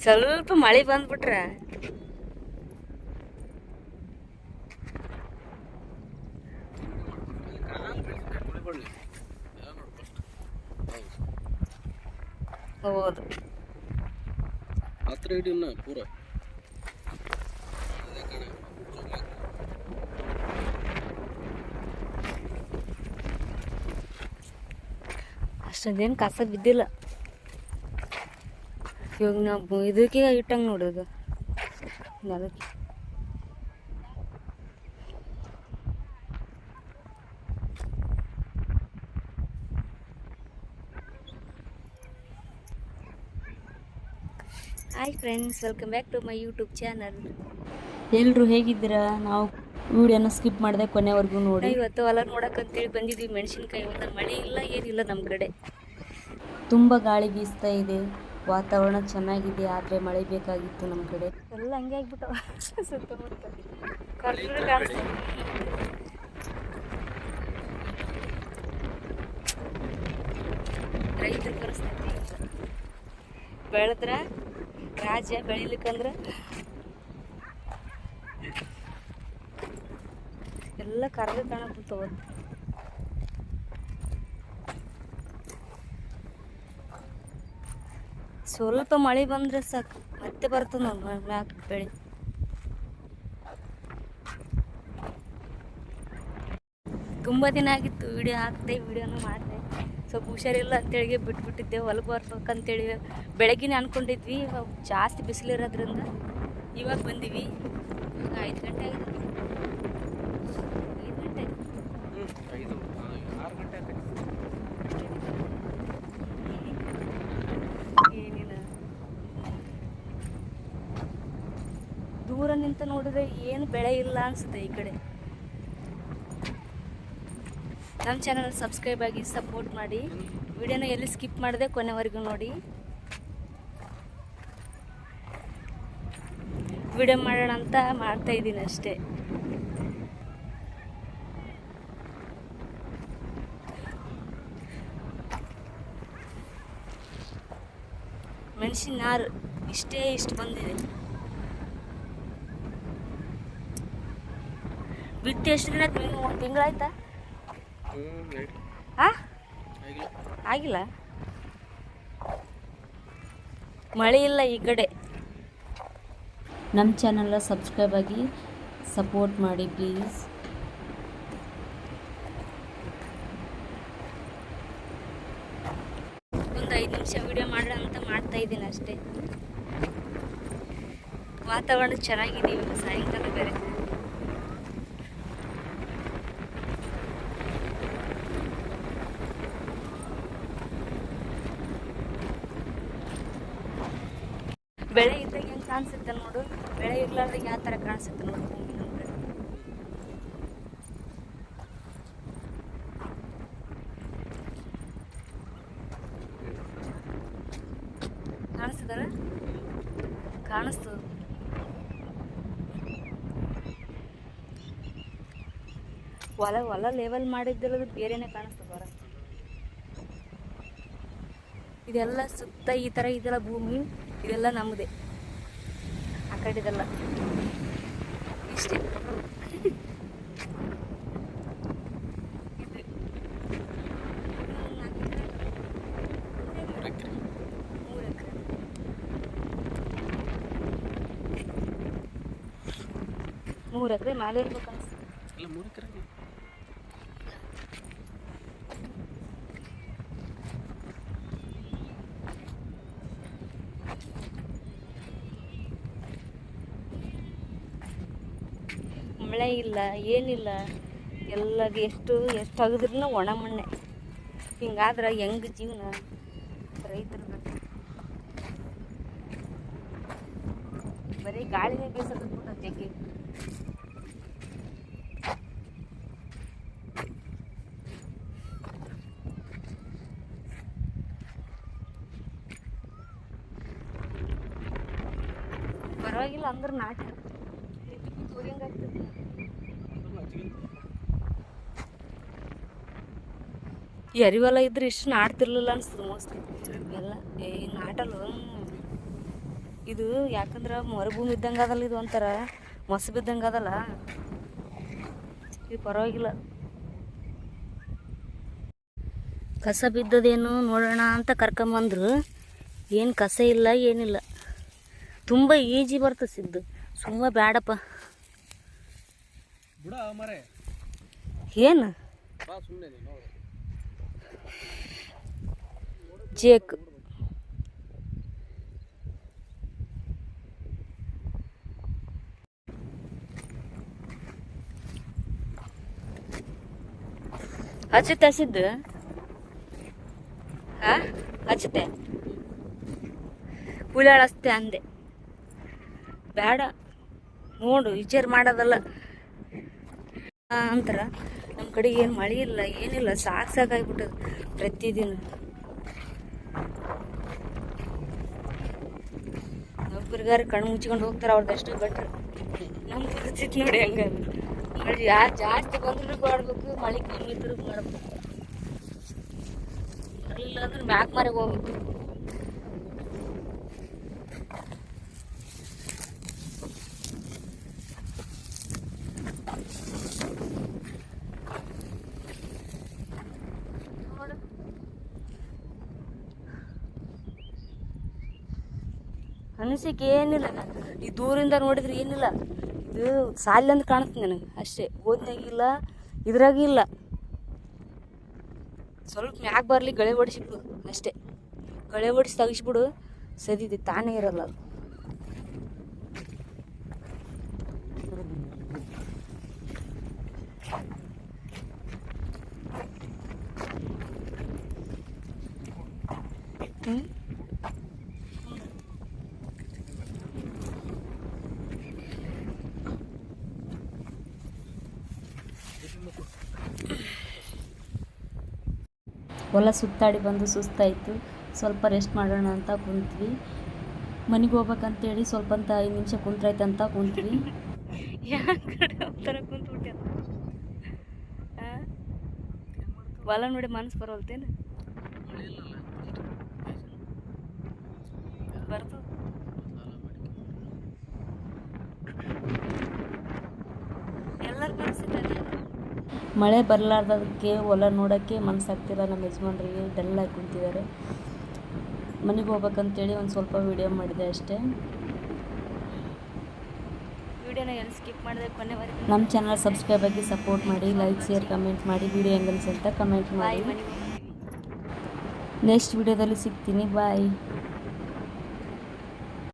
ಸ್ವಲ್ಪ ಮಳೆ ಬಂದ್ಬಿಟ್ರೆ ಹೌದು. ಹತ್ರ ಹಿಡಿಯೋಣ ಪೂರ. ಅಷ್ಟೊಂದೇನು ಕಸ ಬಿದ್ದಿಲ್ಲ. ಇವಾಗ ನಾವು ಇದಕ್ಕೆ ಇಟ್ಟಂಗೆ ನೋಡೋದು ನೆಲಕ್ಕೆ. Hi friends, welcome back to my YouTube channel. ಎಲ್ಲರೂ ಹೇಗಿದ್ದೀರಾ? ನಾವು ವಿಡಿಯೋನ ಸ್ಕಿಪ್ ಮಾಡಿದೆ ಕೊನೆವರೆಗೂ ನೋಡಿ. ಇವತ್ತು ಹೊಲ ನೋಡಕ್ಕಂತೇಳಿ ಬಂದಿದ್ವಿ. ಮೆಣಸಿನ್ಕಾಯಿ ಒಂದು ಮಳೆ ಇಲ್ಲ ಏನಿಲ್ಲ ನಮ್ಮ ಕಡೆ. ತುಂಬ ಗಾಳಿ ಬೀಸ್ತಾ ಇದೆ, ವಾತಾವರಣ ಚೆನ್ನಾಗಿದೆ, ಆದರೆ ಮಳೆ ಬೇಕಾಗಿತ್ತು ನಮ್ಮ ಕಡೆ. ಎಲ್ಲ ಹಂಗೆ ಆಗ್ಬಿಟ್ಟವ ಸುತ್ತಮುತ್ತ ಕರ್ರ ಕಾಣಿಸ್ತು. ರೈತರ ಪರಿಸ್ಥಿತಿ ಬೆಳೆದ್ರ ರಾಜ್ಯ ಬೆಳಿಲಿಕ್ಕಂದ್ರೆ ಎಲ್ಲ ಕರ್ಗ ಕಾಣಕುಂತವ. ಸ್ವಲ್ಪ ಮಳೆ ಬಂದ್ರೆ ಸಾಕು, ಮತ್ತೆ ಬರ್ತದೆ ನೋಡಿ ಮ್ಯಾಕ್ ಬೆಳೆ. ತುಂಬ ದಿನ ಆಗಿತ್ತು ವಿಡಿಯೋ ಹಾಕ್ದೆ, ವಿಡಿಯೋನು ಮಾಡಿದೆ. ಸ್ವಲ್ಪ ಹುಷಾರಿಲ್ಲ ಅಂತೇಳಿ ಬಿಟ್ಬಿಟ್ಟಿದ್ದೆ. ಹೊಲಕ್ಕೆ ಬರ್ಬೇಕಂತೇಳಿ ಬೆಳಗ್ಗಿನ ಅಂದ್ಕೊಂಡಿದ್ವಿ. ಜಾಸ್ತಿ ಬಿಸಿಲಿರೋದ್ರಿಂದ ಇವಾಗ ಬಂದೀವಿ. ಈಗ 5 ಗಂಟೆ ಆಗಿದೆ. 5 ಗಂಟೆ 6 ಗಂಟೆ ಏನಿಲ್ಲ. ದೂರ ನಿಂತು ನೋಡಿದ್ರೆ ಏನು ಬೆಳೆ ಇಲ್ಲ ಅನಿಸುತ್ತೆ ಈ ಕಡೆ. ನಮ್ಮ ಚಾನಲ್ ಸಬ್ಸ್ಕ್ರೈಬ್ ಆಗಿ ಸಪೋರ್ಟ್ ಮಾಡಿ. ವಿಡಿಯೋನ ಎಲ್ಲಿ ಸ್ಕಿಪ್ ಮಾಡಿದೆ ಕೊನೆವರೆಗೂ ನೋಡಿ. ವಿಡಿಯೋ ಮಾಡೋಣ ಅಂತ ಮಾಡ್ತಾ ಇದ್ದೀನಿ ಅಷ್ಟೇ. ಮೆಣಸಿನ ನಾರು ಇಷ್ಟು ಬಂದಿದೆ. ಬಿಟ್ಟು ಎಷ್ಟು ದಿನ? 1 ತಿಂಗಳಾಯ್ತಾ? ಆಗಿಲ್ಲ. ಮಳೆ ಇಲ್ಲ ಈ ಕಡೆ. ನಮ್ಮ ಚಾನಲ್ನ ಸಬ್ಸ್ಕ್ರೈಬ್ ಆಗಿ ಸಪೋರ್ಟ್ ಮಾಡಿ ಪ್ಲೀಸ್. ಒಂದು 5 ನಿಮಿಷ ವಿಡಿಯೋ ಮಾಡೋಣ ಅಂತ ಮಾಡ್ತಾ ಇದ್ದೀನಿ ಅಷ್ಟೇ. ವಾತಾವರಣ ಚೆನ್ನಾಗಿದೆ. ಇವಾಗ ಸಾಯಂಕಾಲ ಬೇರೆ. ಬೆಳೆ ಇದ್ದಾಗ ಹೆಂಗೆ ಕಾಣಿಸುತ್ತೆ ನೋಡು, ಬೆಳೆ ಇರ್ಲಾರ್ದಾಗ ಯಾವ ಥರ ಕಾಣಿಸುತ್ತೆ ನೋಡು ಭೂಮಿ ನಮ್ಗೆ. ಕಾಣಿಸ್ತದಲ್ಲ? ಕಾಣಿಸ್ತು. ಹೊಲ ಲೆವೆಲ್ ಮಾಡಿದ್ದಲ್ಲ ಬೇರೆನೇ ಕಾಣಿಸ್ತದೆ ಹೊರ. ಇದೆಲ್ಲ ಸುತ್ತ ಈ ಥರ ಇದೆಲ್ಲ ಭೂಮಿ, ಇದೆಲ್ಲ ನಮ್ಮದೇ. ಆ ಕಡೆದೆಲ್ಲ ಇಷ್ಟೇ. ಮೂರು ಎಕರೆ ಮೇಲೆ ಇರ್ಬೇಕು ಅನ್ಸುತ್ತೆ. ಮಳೆ ಇಲ್ಲ ಏನಿಲ್ಲ. ಎಲ್ಲ ಎಷ್ಟು ತೆಗೆದ್ರೂ ಒಣ ಮಣ್ಣೆ. ಹಿಂಗಾದ್ರೆ ಹೆಂಗೆ ಜೀವನ ರೈತರದ್ದು? ಬರೀ ಗಾಳಿನೇ ಬೀಸಕತ್ಬಿಟ್ಟು ಜಗ್ಗಿ. ಪರವಾಗಿಲ್ಲ ಅಂದ್ರೆ ನಾಟ ಹೆಂಗಾಗ್ತದೆ. ಈ ಅರಿವಲ್ಲ ಇದ್ರೆ ಇಷ್ಟು ನಾಡ್ತಿರ್ಲಿಲ್ಲ ಅನಿಸ್ತದೆ ಮೋಸ್ಟ್ಲಿ ಎಲ್ಲ ನಾಟಲ್ಲ. ಇದು ಯಾಕಂದ್ರೆ ಮರುಭೂಮಿ ಇದ್ದಂಗೆ ಅದಲ್ಲ, ಇದು ಒಂಥರ ಮೊಸ ಬಿದ್ದಂಗೆ ಅದಲ್ಲ, ಇದು ಪರವಾಗಿಲ್ಲ. ಕಸ ಬಿದ್ದದೇನು ನೋಡೋಣ ಅಂತ ಕರ್ಕೊಂಬಂದ್ರು, ಏನು ಕಸ ಇಲ್ಲ ಏನಿಲ್ಲ. ತುಂಬ ಈಜಿ ಬರ್ತದೆ ಸಿದ್ದು, ಸುಮ್ಮ ಬೇಡಪ್ಪ. ಏನು ಚೇಕ್ ಹಚ್ಚುತ್ತೆ ಸಿದ್ದು? ಹಾಂ ಹಚ್ಚುತ್ತೆ, ಹುಳಾಳಸ್ತೆ ಅಂದೆ. ಬೇಡ ನೋಡು, ವಿಚಾರ ಮಾಡೋದಲ್ಲ ಅಂತಾರ. ನಮ್ಮ ಕಡೆ ಏನು ಮಳೆ ಇಲ್ಲ ಏನಿಲ್ಲ, ಸಾಕಾಗ್ಬಿಟ್ಟದ ಪ್ರತಿದಿನ. ಒಬ್ಬರಿಗಾರ ಕಣ್ಣು ಮುಚ್ಕೊಂಡು ಹೋಗ್ತಾರೆ, ಅವ್ರದ್ದಷ್ಟು ಬೆಟ್ರ್. ನಮ್ಮ ಪರಿಸ್ಥಿತಿ ನೋಡಿ ಹಂಗ. ಮಳೆ ಯಾರು ಜಾಸ್ತಿ ಬಂದ್ರೂ ಮಾಡ್ಬೇಕು, ಮಳೆ ಕಮ್ಮಿ ಇದ್ರೂ ಮಾಡ್ಬೇಕು. ಬರಲಿಲ್ಲ ಅಂದ್ರೆ ಮ್ಯಾಕ್ ಮಾರಿಗೆ ಹೋಗ್ಬೇಕು. ಅನಿಸಿಕೆ ಏನಿಲ್ಲ, ಈ ದೂರಿಂದ ನೋಡಿದ್ರೆ ಏನಿಲ್ಲ, ಇದು ಸಾಲಿ ಅಂತ ಕಾಣುತ್ತೆ ನನಗೆ ಅಷ್ಟೇ. ಓದ್ನಾಗಿಲ್ಲ ಇದ್ರಾಗಿಲ್ಲ, ಸ್ವಲ್ಪ ಮ್ಯಾಗ ಬರಲಿ ಗಳೆ ಹೊಡಿಸಿಬಿಡು ಅಷ್ಟೇ. ಗಳೆ ಹೊಡಿಸಿ ತೆಗಿಸ್ಬಿಡು, ಸದಿದೆ ತಾನೇ ಇರಲ್ಲ ಅದು. ಹೊಲ ಸುತ್ತಾಡಿ ಬಂದು ಸುಸ್ತಾಯಿತು, ಸ್ವಲ್ಪ ರೆಸ್ಟ್ ಮಾಡೋಣ ಅಂತ ಕುಂತ್ವಿ. ಮನೆಗೆ ಹೋಗ್ಬೇಕಂತೇಳಿ ಸ್ವಲ್ಪ ಅಂತ 5 ನಿಮಿಷ ಕುಂತ್ರಾಯ್ತು ಅಂತ ಕುಂತ್ವಿ. ಕುಂತ್ಬಿಟ್ಟೆ ಹೊಲ ನೋಡಿ ಮನಸ್ಸು ಬರೋಲ್ತೇನು? ಬರ್ತದೆ. ಎಲ್ಲರ ಪರಿಸ್ಥಿತಿ ಮಳೆ ಬರಲಾರ್ದಕ್ಕೆ ಹೊಲ ನೋಡೋಕ್ಕೆ ಮನಸ್ಸಾಗ್ತಿಲ್ಲ. ನಮ್ಮ ಯಜಮಾನ್ರಿಗೆ ಡಲ್ಲಾಗಿ ಕುಂತಿದ್ದಾರೆ. ಮನೆಗೆ ಹೋಗ್ಬೇಕಂತೇಳಿ ಒಂದು ಸ್ವಲ್ಪ ವೀಡಿಯೋ ಮಾಡಿದೆ ಅಷ್ಟೇ. ವಿಡಿಯೋನ ಏನು ಸ್ಕಿಪ್ ಮಾಡಿದೆ ಕೊನೆವರೆಗೆ. ನಮ್ಮ ಚಾನಲ್ ಸಬ್ಸ್ಕ್ರೈಬ್ ಆಗಿ ಸಪೋರ್ಟ್ ಮಾಡಿ, ಲೈಕ್ ಶೇರ್ ಕಮೆಂಟ್ ಮಾಡಿ, ವಿಡಿಯೋ ಹೆಂಗೆ ಅನ್ಸುತ್ತೆ ಕಮೆಂಟ್ ಮಾಡಿ. ನೆಕ್ಸ್ಟ್ ವಿಡಿಯೋದಲ್ಲಿ ಸಿಗ್ತೀನಿ, ಬಾಯ್.